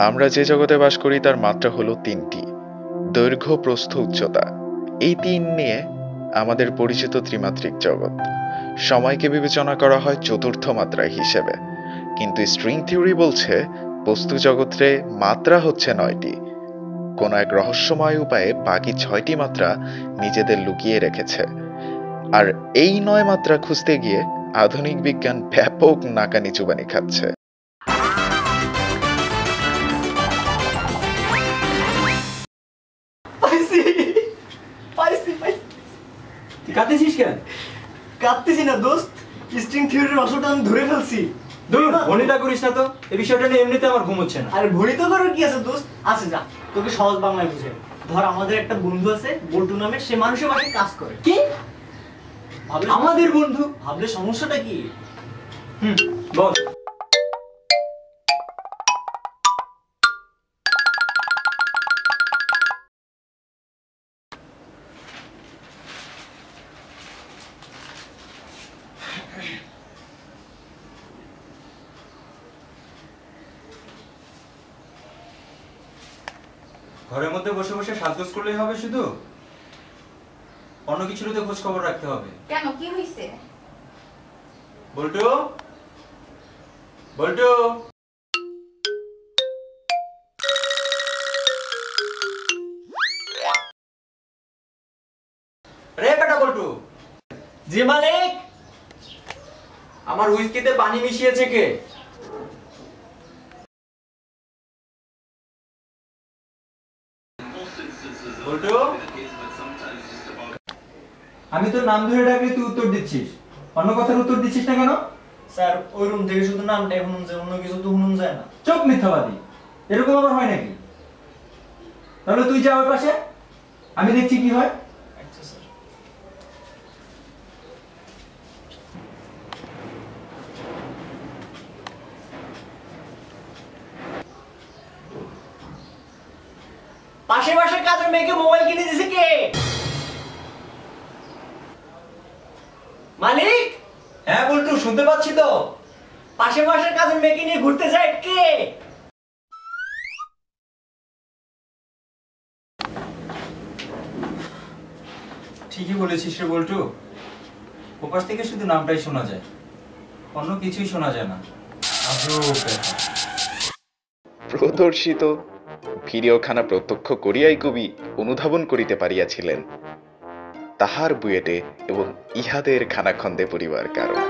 আমরা যে জগতে বাস করি তার মাত্রা হলো তিনটি: দৈর্ঘ্য, প্রস্থ, উচ্চতা। এই তিন নিয়ে আমাদের পরিচিত ত্রিমাত্রিক জগৎ। সময়কে বিবেচনা করা হয় চতুর্থ মাত্রা হিসেবে, কিন্তু স্ট্রিং থিওরি বলছে বস্তু জগতে মাত্রা হচ্ছে 9টি। কোন এক রহস্যময় উপায়ে বাকি 6টি মাত্রা নিজেদের লুকিয়ে রেখেছে। আর এই 9 মাত্রা খুঁজতে গিয়ে আধুনিক বিজ্ঞান ব্যাপক নাকানি চুবানি খাচ্ছে। পাইছি পাইছি পাইছি। তুই কাঁদতেছিস কেন? কাঁদতেছি না দোস্ত, স্ট্রিং থিওরির রসটা আমি ধরে ফেলছি। দূর ভনিতা করিস না তো, এই বিষয়টা নিয়ে এমনিতে আমার ঘুম হচ্ছে না। আর ভরিত করার কি আছে দোস্ত? আচ্ছা যা, তোকে সহজ বাংলায় বুঝে। ধর আমাদের একটা বন্ধু আছে বল্টু নামে, সে মানুষের বাসায় কাজ করে। কি? ভাবলে আমাদের বন্ধু? ভাবলে সমস্যাটা কি? বল। ঘরের মধ্যে বসে বসে সাজগোজ করলেই হবে শুধু? অন্য কিছুরও তো খোঁজ খবর রাখতে হবে। কেন, কি হইছে? বল্টু, বল্টু, রে বেটা বল্টু। জি মালিক। আমার হুইস্কিতে পানি মিশিয়েছে কে? বল্টু, আমি তোর নাম ধরে ডাকলে তুই উত্তর দিচ্ছিস, অন্য কথার উত্তর দিচ্ছিস না কেন? স্যার ওই রুম থেকে শুধু নামটাই শুনুন যায়, অন্য কিছু তো শুনুন যায় না। চোখ মিথ্যাবাদী, এরকম আবার হয় নাকি? তাহলে তুই যা ওই পাশে, আমি দেখছি কি হয়। আচ্ছা স্যার। পাশের বাসার কাজের মেয়েকে মোবাইল কিনে দিছে কে? মালিক। হ্যাঁ বল্টু, শুনতে পাচ্ছি তো। পাশের বাসার কাজের মেয়েকে নিয়ে ঘুরতে যায় কে? ঠিকই বলেছিস রে বল্টু, ওপাশ থেকে শুধু নামটাই শোনা যায়, অন্য কিছুই শোনা যায় না। আজব ব্যাপার। প্রদর্শিত ভিডিওখানা প্রত্যক্ষ করিয়াই কবি অনুধাবন করিতে পারিয়াছিলেন তাহার বুয়েটে এবং ইহাদের খানাখন্দে পরিবার কারণ।